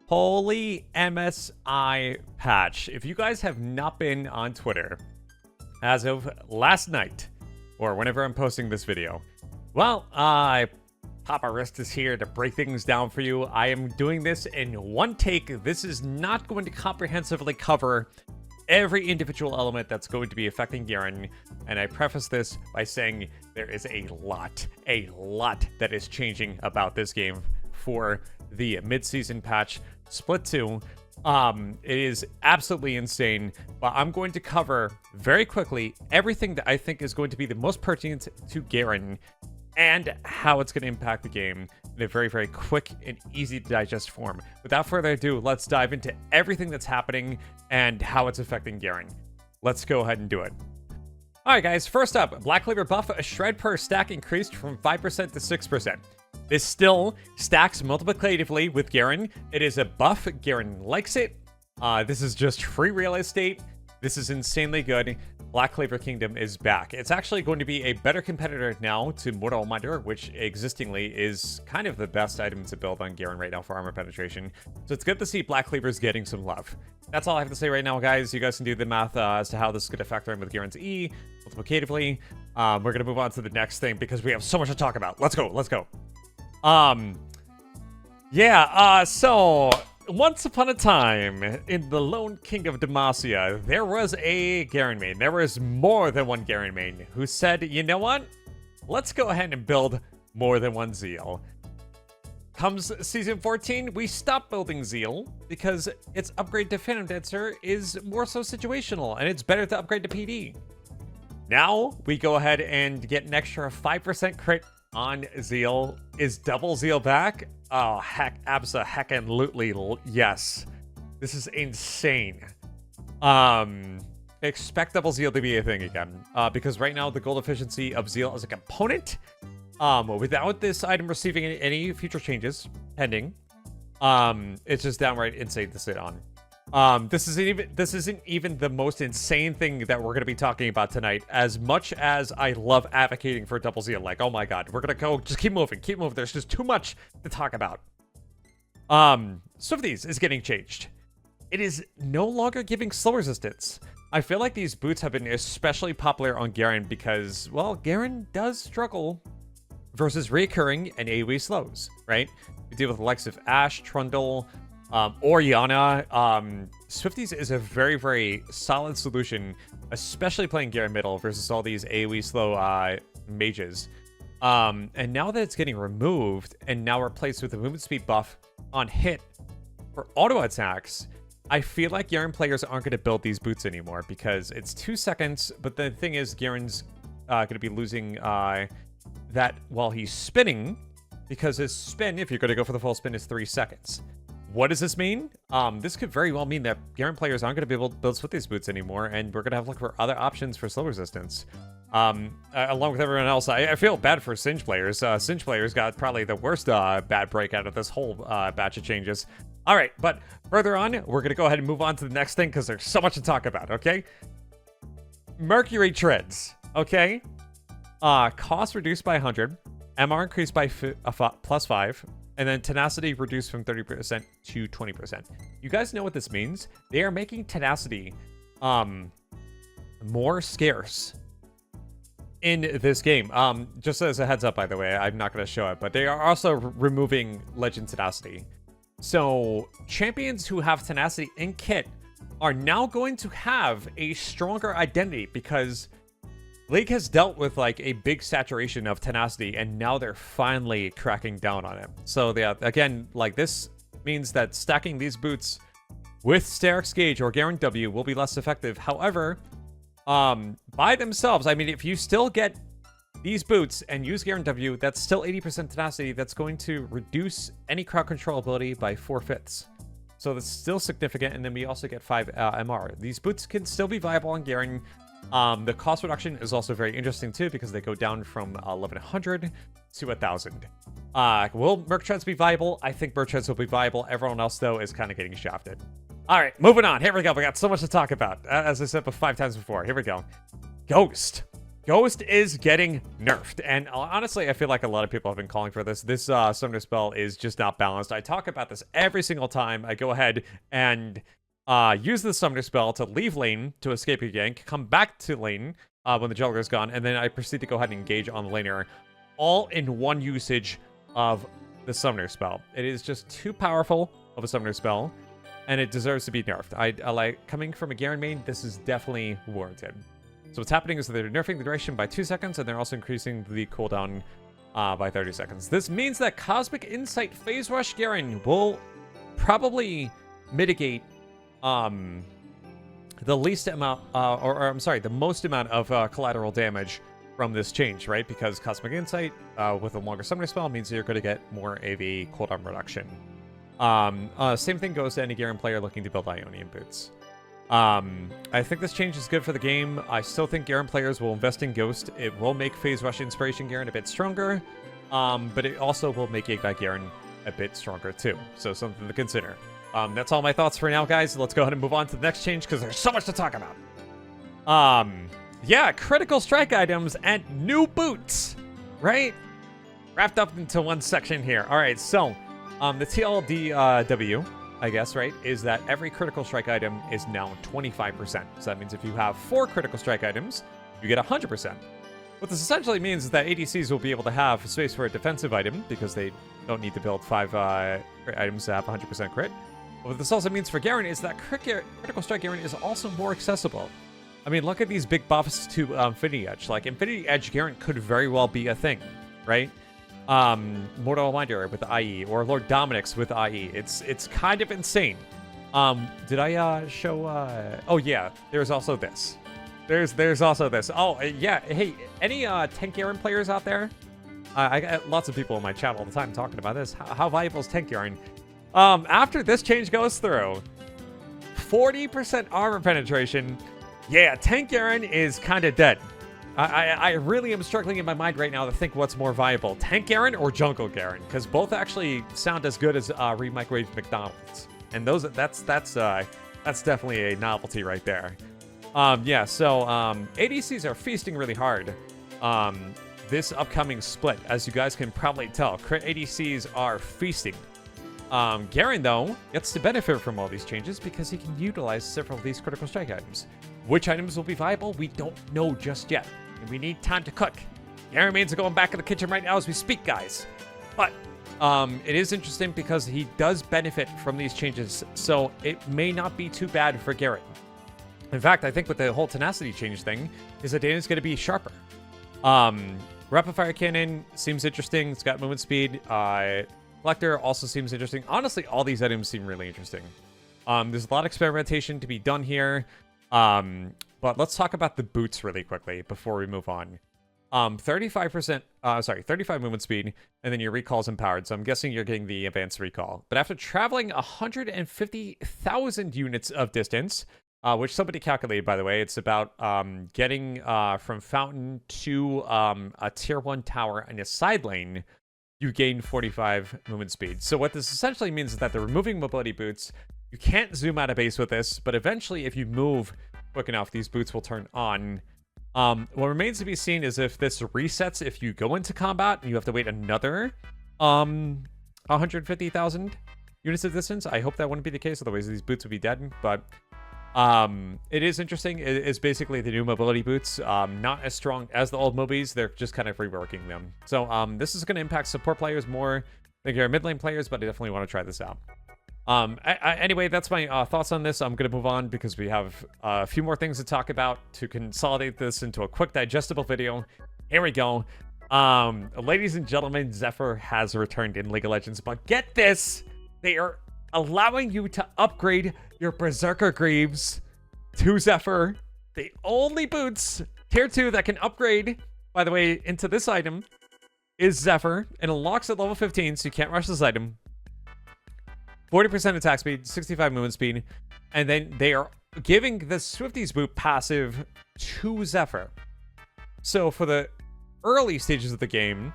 Holy MSI patch. If you guys have not been on Twitter as of last night, or whenever I'm posting this video, well, Papa RISTE is here to break things down for you. I am doing this in one take. This is not going to comprehensively cover every individual element that's going to be affecting Garen, and I preface this by saying there is a lot that is changing about this game for the mid-season patch Split 2. It is absolutely insane, but I'm going to cover very quickly everything that I think is going to be the most pertinent to Garen and how it's going to impact the game in a very, very quick and easy to digest form. Without further ado, let's dive into everything that's happening and how it's affecting Garen. Let's go ahead and do it. Alright guys, first up, Black Cleaver buff, a shred per stack increased from 5% to 6%. This still stacks multiplicatively with Garen. It is a buff, Garen likes it. This is just free real estate. This is insanely good. Black Cleaver Kingdom is back. It's actually going to be a better competitor now to Mortal Minder, which existingly is kind of the best item to build on Garen right now for armor penetration. So it's good to see Black Cleaver's getting some love. That's all I have to say right now, guys. You guys can do the math as to how this is going to factor in with Garen's E multiplicatively. We're going to move on to the next thing because we have so much to talk about. Let's go. So once upon a time, in the Lone King of Demacia, there was a Garen main. There was more than one Garen main who said, you know what? Let's go ahead and build more than one zeal. Comes Season 14, we stop building zeal because its upgrade to Phantom Dancer is more so situational, and it's better to upgrade to PD. Now, we go ahead and get an extra 5% crit on zeal. Is double zeal back? Oh, heck, abso-heckin-lutely, yes. This is insane. Expect double zeal to be a thing again, because right now the gold efficiency of zeal as a component, without this item receiving any future changes pending, it's just downright insane to sit on. This isn't even the most insane thing that we're going to be talking about tonight, as much as I love advocating for double zeal. Like, oh my god, we're going to go, just keep moving. There's just too much to talk about. Swiftness is getting changed. It is no longer giving slow resistance. I feel like these boots have been especially popular on Garen because, well, Garen does struggle versus recurring and AoE slows, right? We deal with the likes of Ashe, Trundle, Oriana. Swifties is a very, very solid solution, especially playing Garen middle versus all these AoE slow mages. And now that it's getting removed and now replaced with a movement speed buff on hit for auto attacks, I feel like Garen players aren't going to build these boots anymore because it's 2 seconds, but the thing is Garen's going to be losing that while he's spinning, because his spin, if you're going to go for the full spin, is 3 seconds. What does this mean? This could very well mean that Garen players aren't going to be able to build Swiftness boots anymore, and we're going to have to look for other options for slow resistance. Along with everyone else, I feel bad for Singe players. Singe players got probably the worst bad breakout of this whole batch of changes. All right, but further on, we're going to go ahead and move on to the next thing because there's so much to talk about, okay? Mercury treads, okay? Cost reduced by 100, MR increased by plus 5, and then Tenacity reduced from 30% to 20%. You guys know what this means? They are making Tenacity more scarce in this game. Just as a heads up, by the way, I'm not going to show it, but they are also removing Legend Tenacity. So champions who have Tenacity in kit are now going to have a stronger identity because League has dealt with like a big saturation of Tenacity, and now they're finally cracking down on it. So yeah, again, like this means that stacking these boots with Sterix Gauge or Garen W will be less effective. However, by themselves, I mean, if you still get these boots and use Garen W, that's still 80% Tenacity. That's going to reduce any crowd control ability by 4/5. So that's still significant, and then we also get 5 MR. These boots can still be viable on Garen. The cost reduction is also very interesting too because they go down from 1100 to 1000. Will Merc treads be viable? I think Merc treads will be viable. Everyone else though is kind of getting shafted. All right, moving on. Here we go. We got so much to talk about. As I said 5 times before. Here we go. Ghost. Ghost is getting nerfed, and honestly, I feel like a lot of people have been calling for this. This Summoner spell is just not balanced. I talk about this every single time I go ahead and use the Summoner spell to leave lane to escape a gank, come back to lane when the jungler is gone, and then I proceed to go ahead and engage on the laner, all in one usage of the Summoner spell. It is just too powerful of a Summoner spell, and it deserves to be nerfed. I like, coming from a Garen main, this is definitely warranted. So what's happening is they're nerfing the duration by 2 seconds, and they're also increasing the cooldown by 30 seconds. This means that Cosmic Insight Phase Rush Garen will probably mitigate the least amount, or I'm sorry, the most amount of collateral damage from this change, right? Because Cosmic Insight with a longer Summoner spell means you're going to get more AV cooldown reduction. Same thing goes to any Garen player looking to build Ionian boots. I think this change is good for the game. I still think Garen players will invest in Ghost. It will make Phase Rush Inspiration Garen a bit stronger, but it also will make Ignite Garen a bit stronger too. So something to consider. That's all my thoughts for now, guys. Let's go ahead and move on to the next change because there's so much to talk about. Yeah, critical strike items and new boots, right? Wrapped up into one section here. All right, so the TLDW, I guess, right, is that every critical strike item is now 25%. So that means if you have 4 critical strike items, you get 100%. What this essentially means is that ADCs will be able to have space for a defensive item because they don't need to build 5 crit items to have 100% crit. But what this also means for Garen is that critical strike Garen is also more accessible. I mean, look at these big buffs to Infinity Edge. Like, Infinity Edge Garen could very well be a thing, right? Mortal Reminder with IE, or Lord Dominic's with IE. It's kind of insane. Did I show... Oh, yeah, there's also this. There's also this. Oh, yeah, hey, any tank Garen players out there? I got lots of people in my chat all the time talking about this. How valuable is tank Garen? After this change goes through, 40% armor penetration... Yeah, tank Garen is kind of dead. I really am struggling in my mind right now to think what's more viable, tank Garen or jungle Garen, because both actually sound as good as re-microwave McDonald's, and that's definitely a novelty right there. Yeah, so ADCs are feasting really hard. This upcoming split, as you guys can probably tell, crit ADCs are feasting. Garen, though, gets to benefit from all these changes because he can utilize several of these critical strike items. Which items will be viable, we don't know just yet. And we need time to cook. Garen mains are going back in the kitchen right now as we speak, guys. But it is interesting because he does benefit from these changes, so it may not be too bad for Garen. In fact, I think with the whole Tenacity change thing, is that Dana's going to be sharper. Rapid Fire Cannon seems interesting. It's got movement speed. Collector also seems interesting. Honestly, all these items seem really interesting. There's a lot of experimentation to be done here. But let's talk about the boots really quickly before we move on. 35 movement speed, and then your recall's empowered. So I'm guessing you're getting the advanced recall. But after traveling 150,000 units of distance, which somebody calculated, by the way, it's about getting from Fountain to a tier 1 tower in a side lane, you gain 45 movement speed. So what this essentially means is that they're removing mobility boots. You can't zoom out of base with this, but eventually if you move quick enough, these boots will turn on. What remains to be seen is if this resets if you go into combat and you have to wait another 150,000 units of distance. I hope that wouldn't be the case, otherwise these boots would be dead. But it is interesting. It is basically the new mobility boots. Not as strong as the old mobies. They're just kind of reworking them. So this is going to impact support players more than your mid lane players, but I definitely want to try this out. Anyway, that's my thoughts on this. I'm going to move on because we have a few more things to talk about to consolidate this into a quick digestible video. Here we go. Ladies and gentlemen, Zephyr has returned in League of Legends, but get this, they are allowing you to upgrade your Berserker Greaves to Zephyr. The only boots, tier 2, that can upgrade, by the way, into this item is Zephyr, and it unlocks at level 15, so you can't rush this item. 40% attack speed, 65 movement speed, and then they are giving the Swifties boot passive to Zephyr. So for the early stages of the game,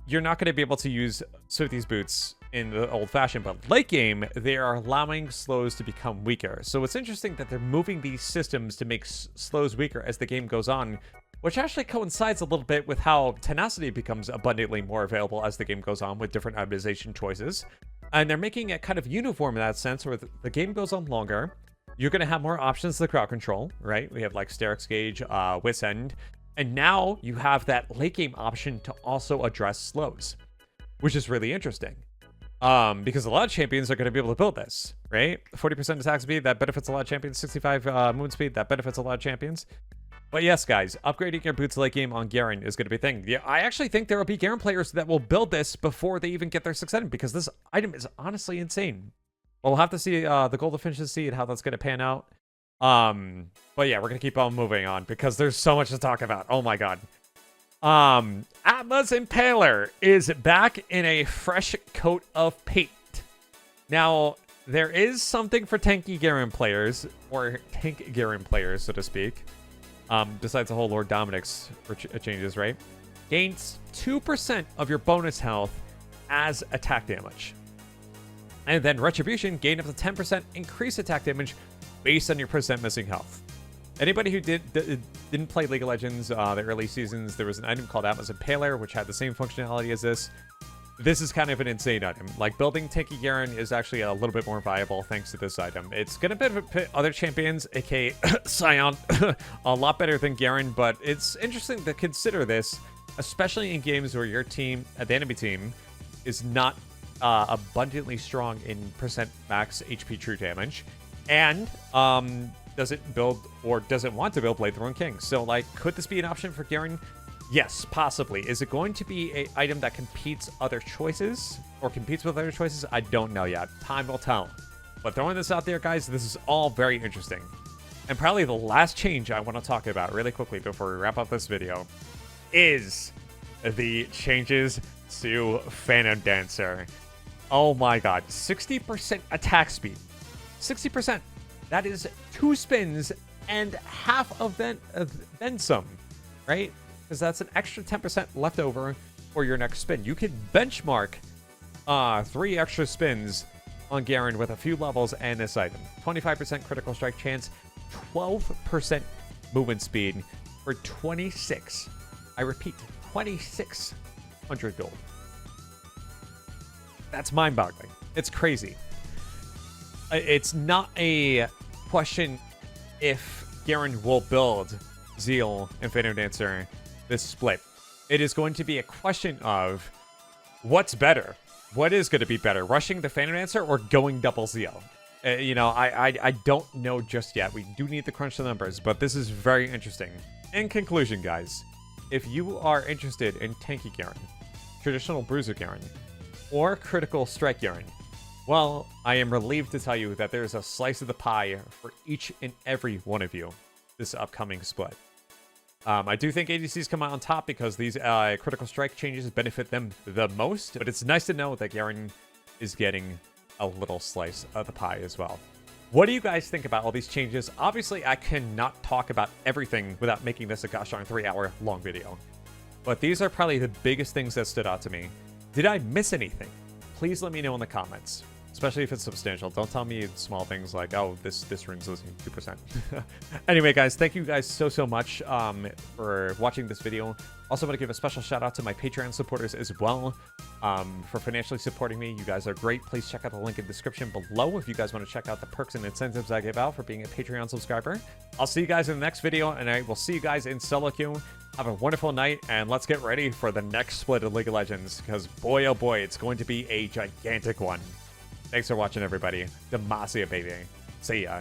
you're not going to be able to use Swifties boots in the old fashion, but late game, they are allowing slows to become weaker. So it's interesting that they're moving these systems to make slows weaker as the game goes on, which actually coincides a little bit with how Tenacity becomes abundantly more available as the game goes on with different optimization choices. And they're making it kind of uniform in that sense, where the game goes on longer. You're going to have more options to crowd control, right? We have like Sterix Gauge, Wit's End, and now you have that late game option to also address slows, which is really interesting. Because a lot of champions are going to be able to build this, right? 40% attack speed, that benefits a lot of champions. 65 movement speed, that benefits a lot of champions. But yes, guys, upgrading your boots late game on Garen is going to be a thing. Yeah, I actually think there will be Garen players that will build this before they even get their 6 item, because this item is honestly insane. We'll have to see the gold efficiency and how that's going to pan out. But yeah, we're going to keep on moving on because there's so much to talk about. Oh my god. Atma's Impaler is back in a fresh coat of paint. Now, there is something for tanky Garen players, or tank Garen players, so to speak. Besides the whole Lord Dominic's changes, right? Gains 2% of your bonus health as attack damage. And then Retribution, gain up to 10% increased attack damage based on your percent missing health. Anybody who didn't play League of Legends the early seasons, there was an item called Atma's Impaler, which had the same functionality as this. This is kind of an insane item. Like, building tanky Garen is actually a little bit more viable thanks to this item. It's going to benefit other champions, aka Scion, a lot better than Garen, but it's interesting to consider this, especially in games where your team, the enemy team, is not abundantly strong in percent max HP true damage, and doesn't build or doesn't want to build Blade Throne King. So, like, could this be an option for Garen? Yes, possibly. Is it going to be an item that competes other choices or competes with other choices? I don't know yet. Time will tell. But throwing this out there, guys, this is all very interesting. And probably the last change I want to talk about really quickly before we wrap up this video is the changes to Phantom Dancer. Oh my god, 60% attack speed. 60%. That is 2 spins and half of then some, right? Because that's an extra 10% left over for your next spin. You can benchmark 3 extra spins on Garen with a few levels and this item. 25% critical strike chance, 12% movement speed for 26. I repeat, 2,600 gold. That's mind-boggling. It's crazy. It's not a question if Garen will build Zeal and Phantom Dancer this split. It is going to be a question of what's better. What is going to be better, rushing the Phantom Dancer or going double Zeal? You know, I don't know just yet. We do need to crunch the numbers, but this is very interesting. In conclusion, guys, if you are interested in tanky Garen, traditional bruiser Garen, or critical strike Garen, well, I am relieved to tell you that there's a slice of the pie for each and every one of you this upcoming split. I do think ADCs come out on top because these critical strike changes benefit them the most, but it's nice to know that Garen is getting a little slice of the pie as well. What do you guys think about all these changes? Obviously, I cannot talk about everything without making this a gosh darn 3-hour long video, but these are probably the biggest things that stood out to me. Did I miss anything? Please let me know in the comments. Especially if it's substantial. Don't tell me small things like, oh, this rune's losing 2%. Anyway, guys, thank you guys so much for watching this video. Also want to give a special shout out to my Patreon supporters as well for financially supporting me. You guys are great. Please check out the link in the description below if you guys want to check out the perks and incentives I give out for being a Patreon subscriber. I'll see you guys in the next video, and I will see you guys in solo queue. Have a wonderful night, and let's get ready for the next split of League of Legends, because boy, oh boy, it's going to be a gigantic one. Thanks for watching, everybody. Demacia, baby. See ya.